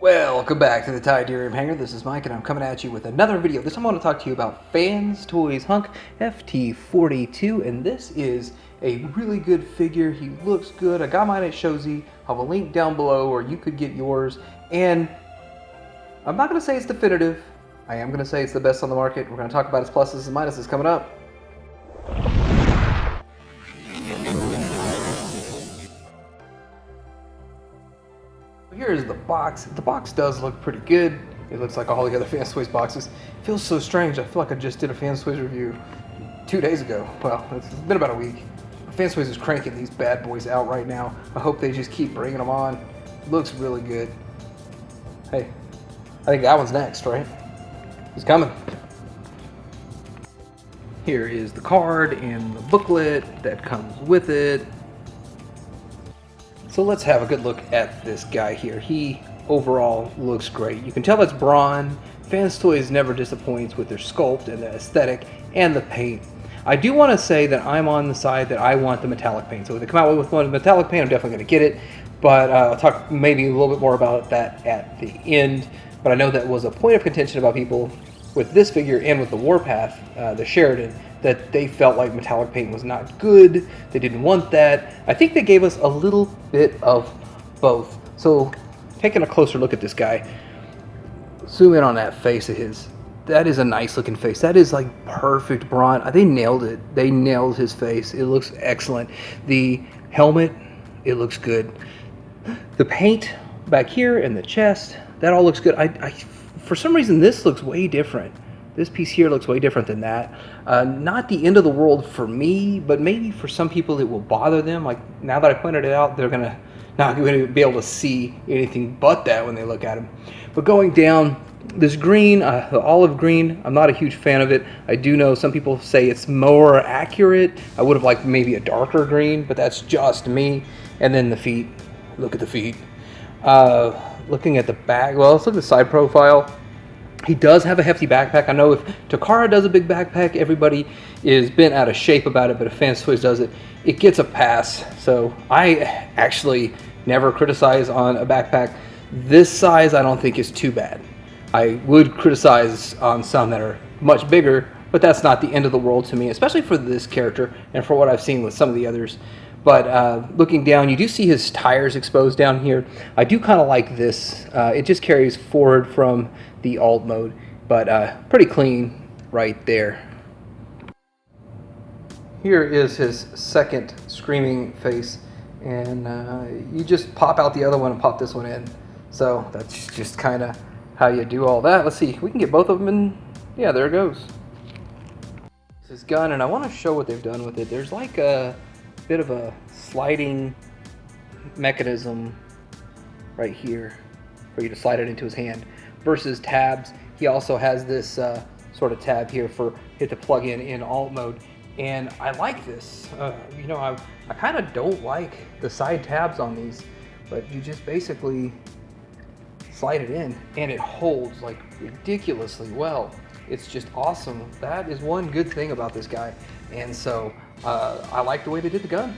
Welcome back to the Tidarium Hangar. This is Mike and I'm coming at you with another video. This time I want to talk to you about FansToys Hunk FT42, and this is a really good figure. He looks good. I got mine at Shozy. I'll have a link down below where you could get yours, and I'm not going to say it's definitive. I am going to say it's the best on the market. We're going to talk about its pluses and minuses coming up. Here's the box. The box does look pretty good. It looks like all the other FansToys boxes. It feels so strange. I feel like I just did a FansToys review 2 days ago. Well, it's been about a week. FansToys is cranking these bad boys out right now. I hope they just keep bringing them on. It looks really good. Hey, I think that one's next, right? He's coming. Here is the card and the booklet that comes with it. So let's have a good look at this guy here. He overall looks great. You can tell it's Brawn. FansToys never disappoints with their sculpt and the aesthetic and the paint. I do want to say that I'm on the side that I want the metallic paint. So if they come out with one metallic paint, I'm definitely going to get it. But I'll talk maybe a little bit more about that at the end. But I know that was a point of contention about people with this figure and with the Warpath, the Sheridan, that they felt like metallic paint was not good. They didn't want that. I think they gave us a little bit of both. So taking a closer look at this guy, zoom in on that face of his. That is a nice looking face. That is like perfect Brawn. They nailed it. They nailed his face. It looks excellent. The helmet, it looks good. The paint back here and the chest, that all looks good. For some reason, this looks way different. This piece here looks way different than that. Not the end of the world for me, but maybe for some people it will bother them. Like now that I pointed it out, they're not going to be able to see anything but that when they look at him. But going down, this green, the olive green, I'm not a huge fan of it. I do know some people say it's more accurate. I would have liked maybe a darker green, but that's just me. And then the feet, look at the feet. Looking at the back, well, let's look at the side profile. He does have a hefty backpack. I know if Takara does a big backpack, everybody is bent out of shape about it, but if FansToys does it, it gets a pass. So I actually never criticize on a backpack. This size I don't think is too bad. I would criticize on some that are much bigger, but that's not the end of the world to me, especially for this character and for what I've seen with some of the others. But looking down, you do see his tires exposed down here. I do kind of like this. It just carries forward from the alt mode, but pretty clean right there. Here is his second screaming face, and you just pop out the other one and pop this one in. So that's just kind of how you do all that. Let's see, we can get both of them in. Yeah, there it goes. This is his gun, and I want to show what they've done with it. There's like a bit of a sliding mechanism right here for you to slide it into his hand versus tabs. He also has this sort of tab here for it to plug in alt mode, and I like this. You know, I kind of don't like the side tabs on these, but you just basically slide it in and it holds like ridiculously well. It's just awesome. That is one good thing about this guy, and so I like the way they did the gun.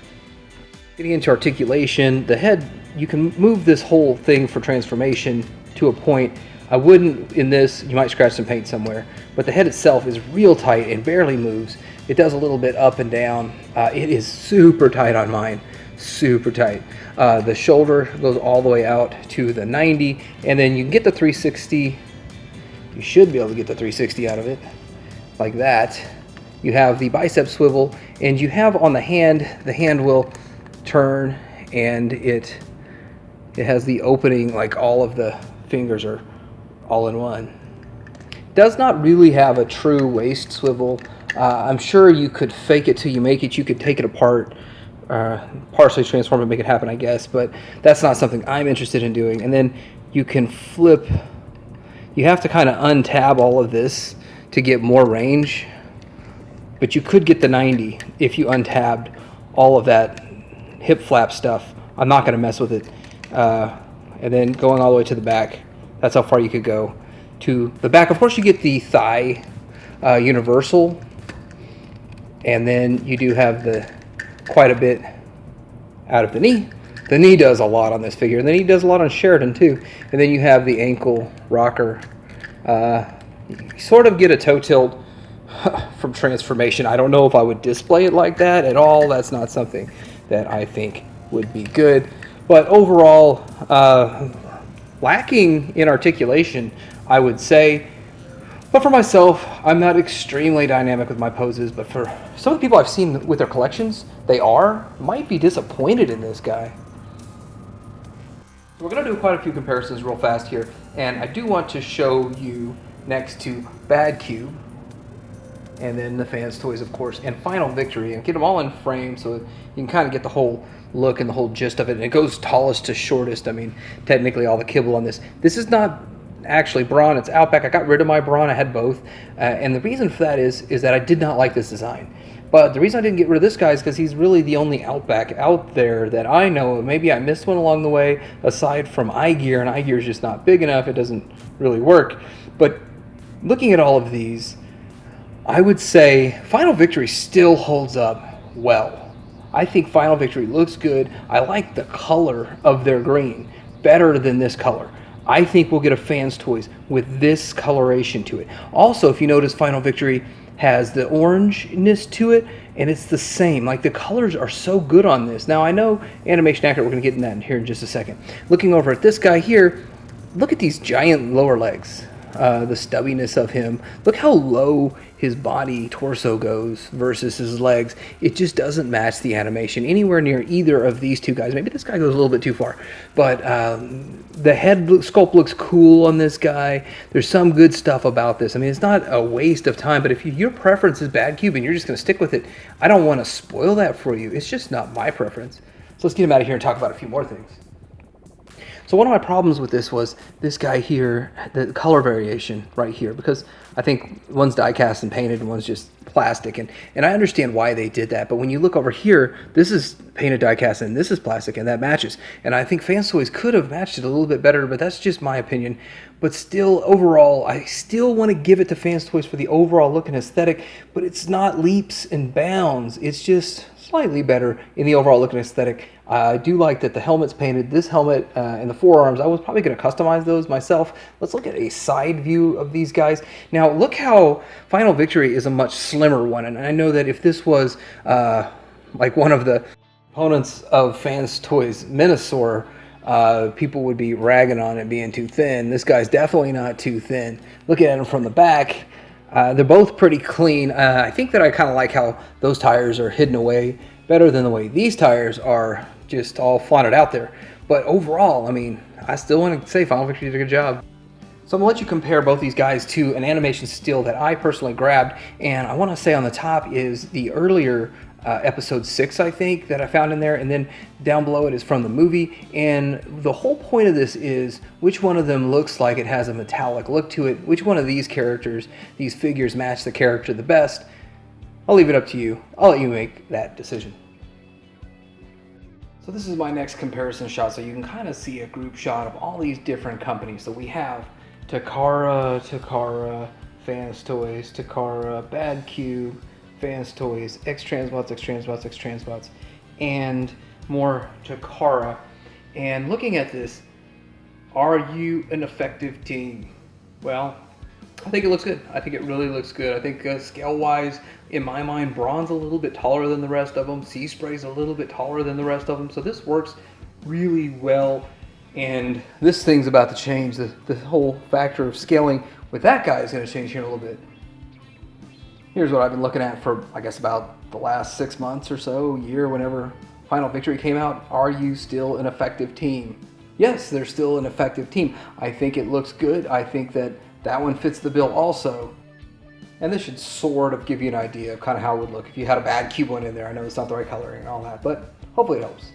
Getting into articulation, the head, you can move this whole thing for transformation to a point. I wouldn't in this, you might scratch some paint somewhere, but the head itself is real tight and barely moves. It does a little bit up and down. It is super tight on mine, super tight. The shoulder goes all the way out to the 90, and then you can get the 360. You should be able to get the 360 out of it, like that. You have the bicep swivel, and you have on the hand will turn, and it has the opening, like all of the fingers are all in one. Does not really have a true waist swivel. I'm sure you could fake it till you make it. You could take it apart, partially transform it, make it happen, I guess, but that's not something I'm interested in doing. And then you can flip. You have to kind of untab all of this to get more range, but you could get the 90 if you untabbed all of that hip flap stuff. I'm not going to mess with it. And then going all the way to the back, that's how far you could go to the back. Of course, you get the thigh universal, and then you do have the quite a bit out of the knee. The knee does a lot on this figure, and the knee does a lot on Sheridan too. And then you have the ankle rocker. You sort of get a toe tilt from transformation. I don't know if I would display it like that at all. That's not something that I think would be good. But overall, lacking in articulation, I would say. But for myself, I'm not extremely dynamic with my poses, but for some of the people I've seen with their collections, they might be disappointed in this guy. We're going to do quite a few comparisons real fast here, and I do want to show you next to Bad Cube, and then the FansToys, of course, and Final Victory, and get them all in frame so you can kind of get the whole look and the whole gist of it. And it goes tallest to shortest. I mean, technically all the kibble on this. This is not actually Brawn, it's Outback. I got rid of my Brawn, I had both. And the reason for that is that I did not like this design. But the reason I didn't get rid of this guy is because he's really the only Outback out there that I know of. Maybe I missed one along the way, aside from iGear, and iGear is just not big enough. It doesn't really work. But looking at all of these, I would say Final Victory still holds up well. I think Final Victory looks good. I like the color of their green better than this color. I think we'll get a FansToys with this coloration to it. Also, if you notice, Final Victory has the orangeness to it, and it's the same. Like, the colors are so good on this. Now, I know animation accurate, we're going to get in that here in just a second. Looking over at this guy here, look at these giant lower legs. The stubbiness of him. Look how low his body torso goes versus his legs. It just doesn't match the animation anywhere near either of these two guys. Maybe this guy goes a little bit too far, but the head sculpt looks cool on this guy. There's some good stuff about this. I mean, it's not a waste of time, but if your preference is Bad Cube and you're just going to stick with it, I don't want to spoil that for you. It's just not my preference. So let's get him out of here and talk about a few more things. So one of my problems with this was this guy here, the color variation right here, because I think one's die cast and painted and one's just plastic, and I understand why they did that, but when you look over here, this is painted die cast and this is plastic, and that matches. And I think FansToys could have matched it a little bit better, but that's just my opinion. But still, overall, I still want to give it to FansToys for the overall look and aesthetic, but it's not leaps and bounds. It's just slightly better in the overall look and aesthetic. I do like that the helmet's painted. This helmet and the forearms, I was probably going to customize those myself. Let's look at a side view of these guys. Now, look how Final Victory is a much slimmer one. And I know that if this was like one of the opponents of FansToys, Minosaur, people would be ragging on it being too thin. This guy's definitely not too thin. Looking at him from the back, they're both pretty clean. I think that I kind of like how those tires are hidden away better than the way these tires are just all flaunted out there. But overall, I mean, I still want to say Final Victory did a good job. So I'm going to let you compare both these guys to an animation still that I personally grabbed. And I want to say on the top is the earlier episode 6, I think, that I found in there. And then down below it is from the movie. And the whole point of this is which one of them looks like it has a metallic look to it. Which one of these characters, these figures, match the character the best. I'll leave it up to you. I'll let you make that decision. So this is my next comparison shot, so you can kind of see a group shot of all these different companies. So we have Takara, FansToys, Takara, Bad Cube, FansToys, X-Transbots, and more Takara. And looking at this, are you an effective team? Well, I think it looks good. I think it really looks good. I think scale-wise, in my mind, Brawn's a little bit taller than the rest of them. Sea Spray's a little bit taller than the rest of them. So this works really well. And this thing's about to change. The whole factor of scaling with that guy is going to change here in a little bit. Here's what I've been looking at for, I guess, about the last 6 months or so, year, whenever Final Victory came out. Are you still an effective team? Yes, they're still an effective team. I think it looks good. I think that one fits the bill also. And this should sort of give you an idea of kind of how it would look if you had a Bad Cube one in there. I know it's not the right coloring and all that, but hopefully it helps.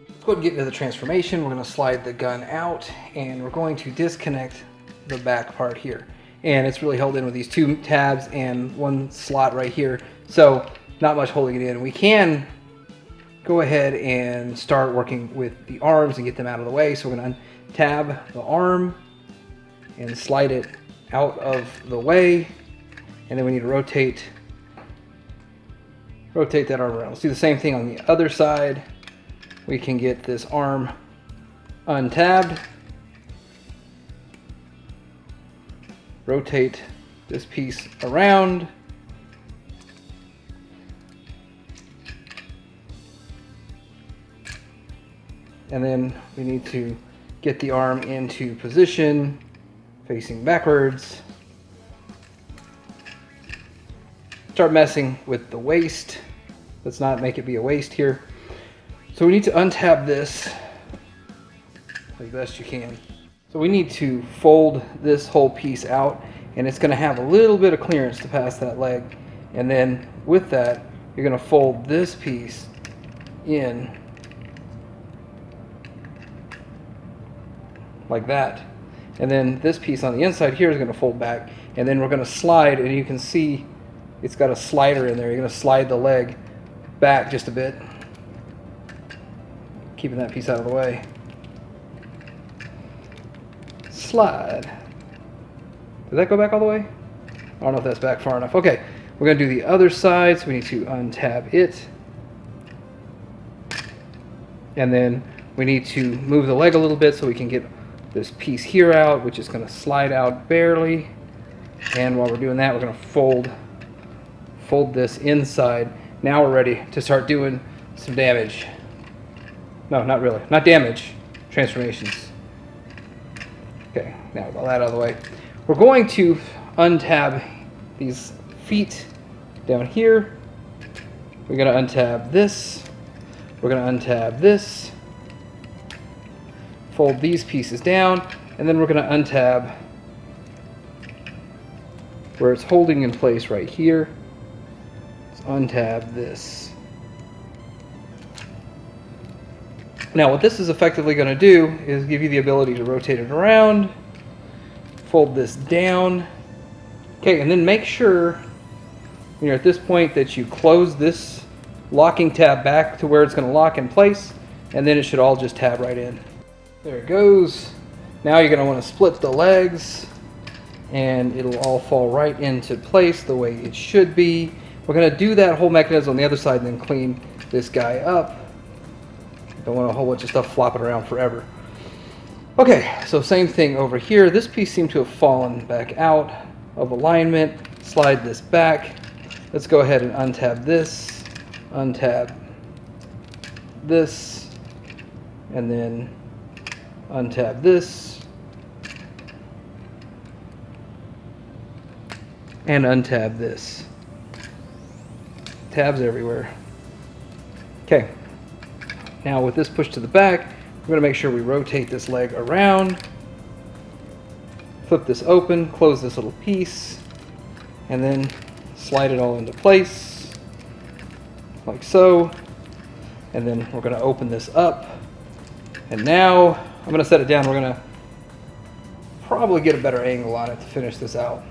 Let's go ahead and get into the transformation. We're going to slide the gun out, and we're going to disconnect the back part here. And it's really held in with these 2 tabs and 1 slot right here. So not much holding it in. We can go ahead and start working with the arms and get them out of the way. So we're going to untab the arm and slide it out of the way, and then we need to rotate that arm around. Let's do the same thing on the other side we can get this arm untabbed. Rotate this piece around. And then we need to get the arm into position, facing backwards. Start messing with the waist. Let's not make it be a waist here. So we need to untab this like best you can. So we need to fold this whole piece out, and it's going to have a little bit of clearance to pass that leg. And then with that, you're going to fold this piece in like that. And then this piece on the inside here is going to fold back, and then we're going to slide, and you can see it's got a slider in there. You're going to slide the leg back just a bit, keeping that piece out of the way. Slide. Did that go back all the way? I don't know if that's back far enough. Okay, we're going to do the other side, so we need to untab it. And then we need to move the leg a little bit so we can get this piece here out, which is going to slide out barely. And while we're doing that, we're going to fold this inside. Now we're ready to start doing some damage. No, not really. Not damage. Transformations. Okay, now with all that out of the way, we're going to untab these feet down here. We're going to untab this. We're going to untab this. Fold these pieces down, and then we're going to untab where it's holding in place right here. Let's untab this. Now what this is effectively going to do is give you the ability to rotate it around, fold this down. Okay, and then make sure when you're at this point that you close this locking tab back to where it's going to lock in place, and then it should all just tab right in. There it goes. Now you're going to want to split the legs, and it'll all fall right into place the way it should be. We're going to do that whole mechanism on the other side and then clean this guy up. Don't want a whole bunch of stuff flopping around forever. Okay, so same thing over here. This piece seemed to have fallen back out of alignment. Slide this back. Let's go ahead and untab this, untab this, and then untab this, and untab this. Tabs everywhere. Okay. Now with this pushed to the back, we're going to make sure we rotate this leg around, flip this open, close this little piece, and then slide it all into place, like so. And then we're going to open this up. And now I'm going to set it down. We're going to probably get a better angle on it to finish this out.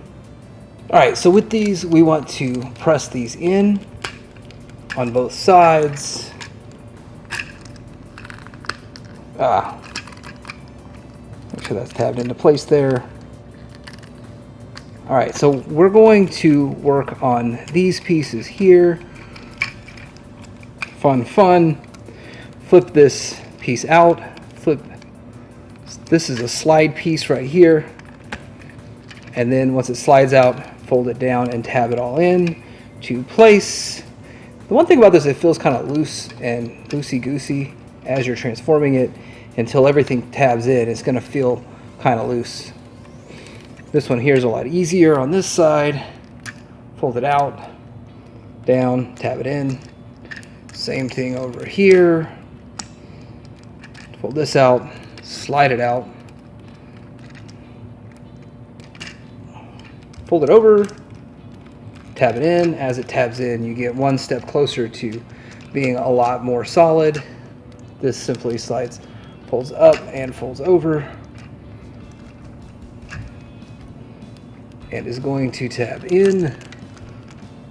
Alright, so with these, we want to press these in on both sides. Make sure that's tabbed into place there. Alright, so we're going to work on these pieces here. Fun. Flip this piece out. Flip. This is a slide piece right here. And then once it slides out, fold it down and tab it all in to place. The one thing about this, it feels kind of loose and loosey-goosey as you're transforming it. Until everything tabs in, it's going to feel kind of loose. This one here is a lot easier on this side. Fold it out, down, tab it in. Same thing over here. Fold this out, slide it out. Fold it over, tab it in. As it tabs in, you get one step closer to being a lot more solid. This simply slides, folds up and folds over, and is going to tab in.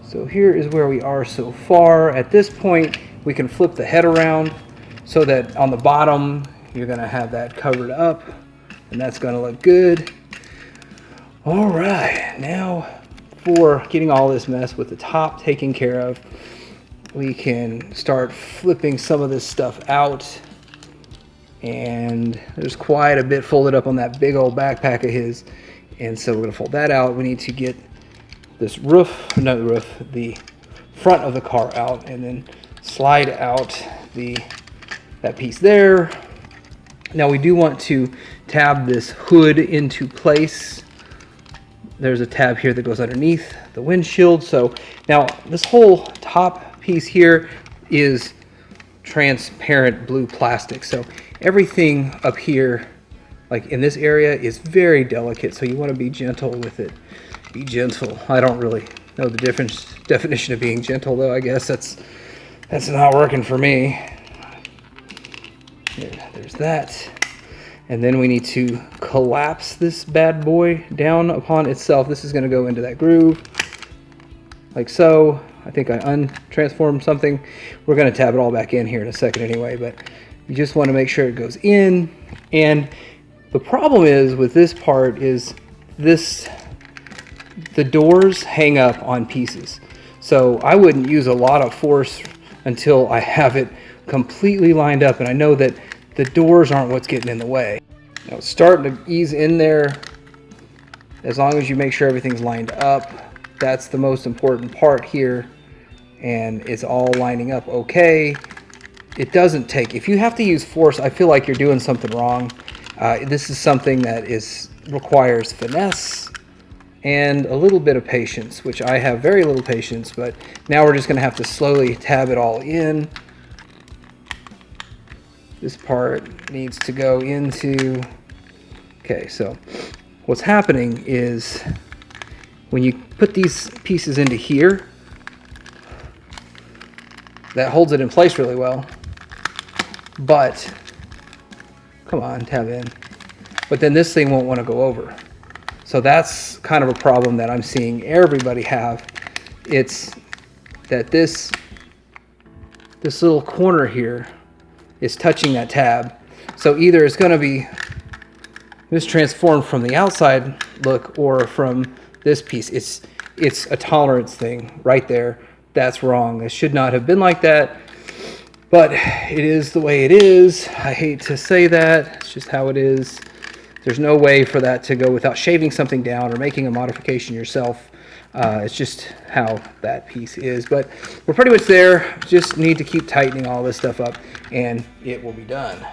So here is where we are so far. At this point, we can flip the head around so that on the bottom, you're going to have that covered up, and that's going to look good. All right, now for getting all this mess with the top taken care of, we can start flipping some of this stuff out. And there's quite a bit folded up on that big old backpack of his. And so we're going to fold that out. We need to get this the front of the car out, and then slide out that piece there. Now we do want to tab this hood into place. There's a tab here that goes underneath the windshield. So now this whole top piece here is transparent blue plastic. So everything up here, like in this area, is very delicate. So you want to be gentle with it. Be gentle. I don't really know the definition of being gentle, though. I guess that's not working for me. There's that. And then we need to collapse this bad boy down upon itself. This is going to go into that groove, like so. I think I untransformed something. We're going to tab it all back in here in a second anyway, but you just want to make sure it goes in. And the problem is with this part is the doors hang up on pieces. So I wouldn't use a lot of force until I have it completely lined up and I know that the doors aren't what's getting in the way. Now it's starting to ease in there. As long as you make sure everything's lined up, that's the most important part here, and it's all lining up okay. It doesn't take, if you have to use force, I feel like you're doing something wrong. This is something that requires finesse and a little bit of patience, which I have very little patience, but now we're just going to have to slowly tab it all in. This part needs to go into, okay, so what's happening is when you put these pieces into here, that holds it in place really well, but, come on, tab in. But then this thing won't want to go over. So that's kind of a problem that I'm seeing everybody have. It's that this little corner here is touching that tab. So either it's going to be mistransformed from the outside look or from this piece. It's a tolerance thing right there. That's wrong. It should not have been like that, but it is the way it is. I hate to say that. It's just how it is. There's no way for that to go without shaving something down or making a modification yourself. It's just how that piece is, but we're pretty much there. Just need to keep tightening all this stuff up and it will be done.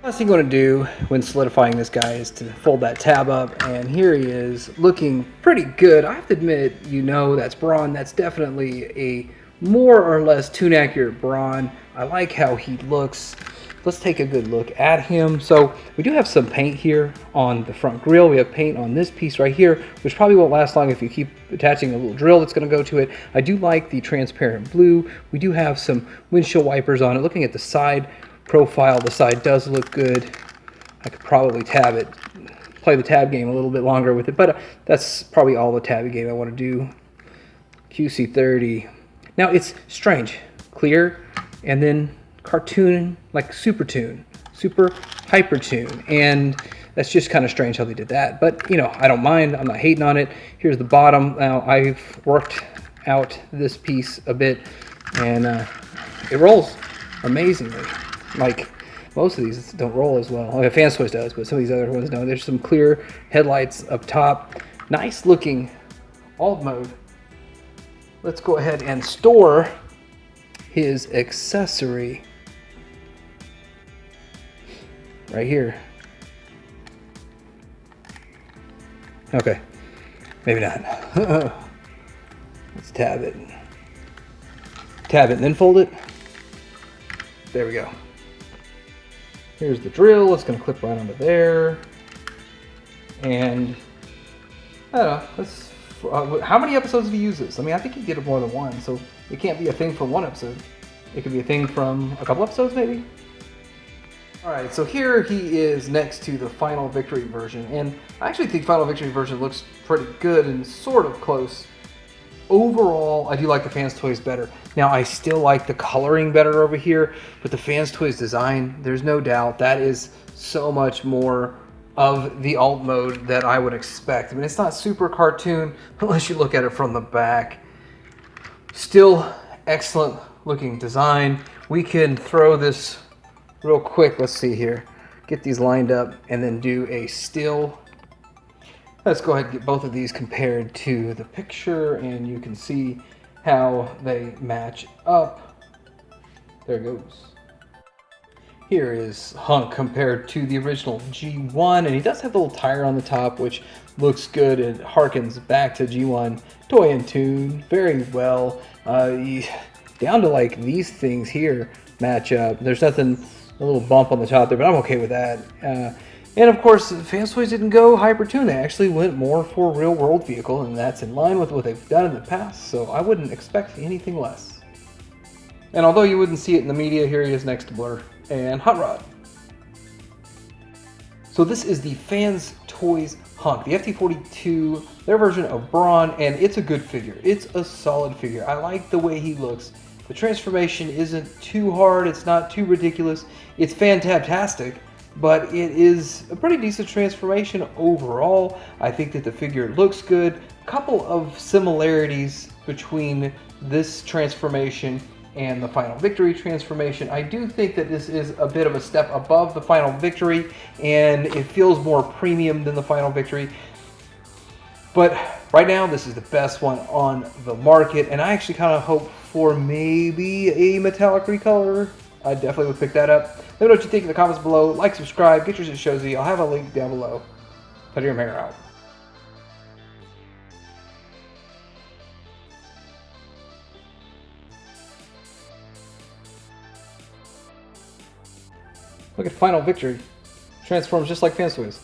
Last thing you want to do when solidifying this guy is to fold that tab up, and here he is looking pretty good. I have to admit, that's Brawn. That's definitely a more or less tune accurate Brawn. I like how he looks. Let's take a good look at him. So we do have some paint here on the front grille. We have paint on this piece right here, which probably won't last long if you keep attaching a little drill that's going to go to it. I do like the transparent blue. We do have some windshield wipers on it. Looking at the side profile, the side does look good. I could probably tab it, play the tab game a little bit longer with it, but that's probably all the tab game I want to do. QC30. Now it's strange. Clear, and then cartoon, like super hyper tune, and that's just kind of strange how they did that, but I don't mind. I'm not hating on it. Here's the bottom. Now I've worked out this piece a bit, and it rolls amazingly. Like most of these don't roll as well. Like FansToys does, but some of these other ones don't. There's some clear headlights up top. Nice looking alt mode. Let's go ahead and store his accessory right here. Okay, maybe not. Let's tab it and then fold it. There we go. Here's the drill. It's going to clip right onto there. And I don't know. How many episodes do you use this? I mean, I think you get it more than one, so it can't be a thing from one episode. It could be a thing from a couple episodes, maybe. All right, so here he is next to the Final Victory version, and I actually think Final Victory version looks pretty good and sort of close. Overall, I do like the FansToys better. Now, I still like the coloring better over here, but the FansToys design, there's no doubt, that is so much more of the alt mode that I would expect. I mean, it's not super cartoon unless you look at it from the back. Still excellent looking design. We can throw this real quick. Let's see here. Get these lined up and then do a still. Let's go ahead and get both of these compared to the picture, and you can see how they match up. There it goes. Here is Hunk compared to the original G1, and he does have the little tire on the top, which looks good. It harkens back to G1 Toy and Tune very well. Down to like these things here match up. There's nothing, a little bump on the top there, but I'm okay with that. And of course, FansToys didn't go hyper-tune. They actually went more for a real-world vehicle, and that's in line with what they've done in the past, so I wouldn't expect anything less. And although you wouldn't see it in the media, here he is next to Blur and Hot Rod. So this is the FansToys Hunk, the FT42, their version of Brawn, and it's a good figure. It's a solid figure. I like the way he looks. The transformation isn't too hard, it's not too ridiculous. It's fantastic, but it is a pretty decent transformation overall. I think that the figure looks good. A couple of similarities between this transformation and the Final Victory transformation. I do think that this is a bit of a step above the Final Victory, and it feels more premium than the Final Victory. But right now, this is the best one on the market, and I actually kind of hope for maybe a metallic recolor. I definitely would pick that up. Let me know what you think in the comments below. Like, subscribe, get yours at Showzy. I'll have a link down below. Titanium Hanger out. Look at Final Victory. Transforms just like FansToys.